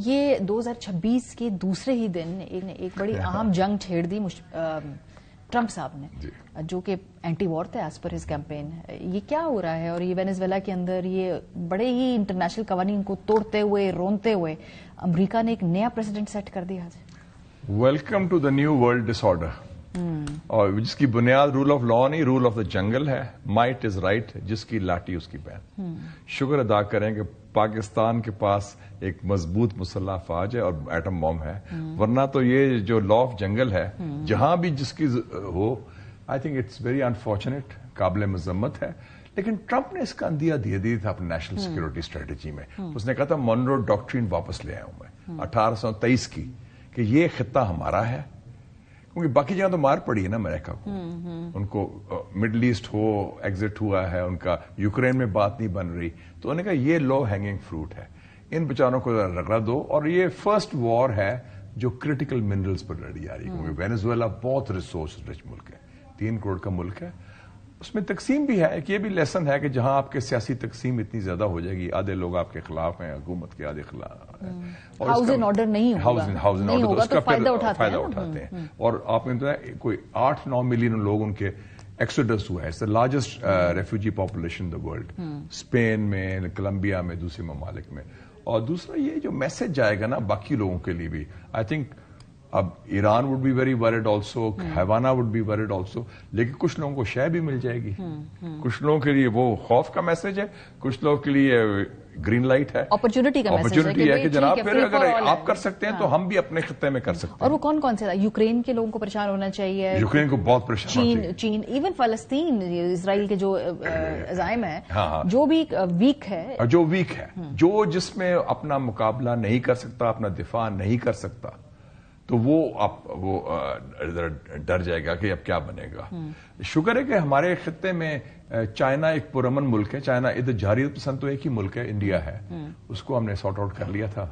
یہ 2026 کے دوسرے ہی دن ایک بڑی اہم جنگ چھیڑ دی ٹرمپ صاحب نے، جو کہ اینٹی وار تھے ایز پر ہز کیمپین. یہ کیا ہو رہا ہے؟ اور یہ وینیزویلا کے اندر یہ بڑے ہی انٹرنیشنل قوانین کو توڑتے ہوئے، رونتے ہوئے امریکہ نے ایک نیا پریزیڈنٹ سیٹ کر دیا. Welcome to the new world disorder, اور جس کی بنیاد رول آف لا نہیں، رول آف دا جنگل ہے. مائٹ از رائٹ، جس کی لاٹھی اس کی بہن. شکر ادا کریں کہ پاکستان کے پاس ایک مضبوط مسلح فوج ہے اور ایٹم بم ہے، ورنہ تو یہ جو لا آف جنگل ہے جہاں بھی جس کی ہو، I think it's very unfortunate, قابل مذمت ہے. لیکن ٹرمپ نے اس کا اندیا دیا تھا اپنی نیشنل سیکورٹی اسٹریٹجی میں. اس نے کہا تھا مونرو ڈاکٹرین واپس لے آیا ہوں میں 1823 کی، کہ یہ خطہ ہمارا ہے. کیونکہ باقی جگہ تو مار پڑی ہے نا امریکہ کو، ان کو مڈل ایسٹ ہو ایگزٹ ہوا ہے ان کا، یوکرین میں بات نہیں بن رہی، تو انہوں نے کہا یہ لو ہینگنگ فروٹ ہے، ان بیچاروں کو رگڑا دو. اور یہ فرسٹ وار ہے جو کرٹیکل منرلز پر لڑی جا رہی ہے، کیونکہ وینیزویلا بہت ریسورس رچ ملک ہے، 3 کروڑ کا ملک ہے. اس میں تقسیم بھی ہے، کہ یہ بھی لیسن ہے کہ جہاں آپ کے سیاسی تقسیم اتنی زیادہ ہو جائے گی، آدھے لوگ آپ کے خلاف ہیں حکومت کے، آدھے خلاف ہیں، ہاؤس ان آرڈر نہیں ہوگا، اس کا فائدہ اٹھاتے ہیں. اور آپ نے کوئی 8-9 ملین لوگ ان کے ایکسوڈس ہوا ہے. It's the largest refugee population in the world, Spain میں، کولمبیا میں، دوسرے ممالک میں. اور دوسرا یہ جو میسج جائے گا نا باقی لوگوں کے لیے بھی، آئی تھنک اب Iran would be very worried also, Havana would be worried also, لیکن کچھ لوگوں کو شے بھی مل جائے گی. کچھ لوگوں کے لیے وہ خوف کا میسج ہے، کچھ لوگوں کے لیے گرین لائٹ ہے، اپرچونٹی کا میسج اپرچونٹی ہے کہ جناب پھر اگر آپ کر سکتے ہیں تو ہم بھی اپنے خطے میں کر سکتے ہیں. اور وہ کون کون سے؟ یوکرین کے لوگوں کو پریشان ہونا چاہیے، یوکرین کو بہت پریشان، چین، ایون فلسطین، اسرائیل کے جو عزائم ہیں، جو بھی ویک ہے، جو جس میں اپنا مقابلہ نہیں کر سکتا، اپنا دفاع نہیں کر سکتا، تو وہ ڈر جائے گا کہ اب کیا بنے گا. شکر ہے کہ ہمارے خطے میں چائنا ایک پرامن ملک ہے. چائنا ادھر جارحیت پسند تو ایک ہی ملک ہے، انڈیا ہے، اس کو ہم نے سارٹ آؤٹ کر لیا تھا.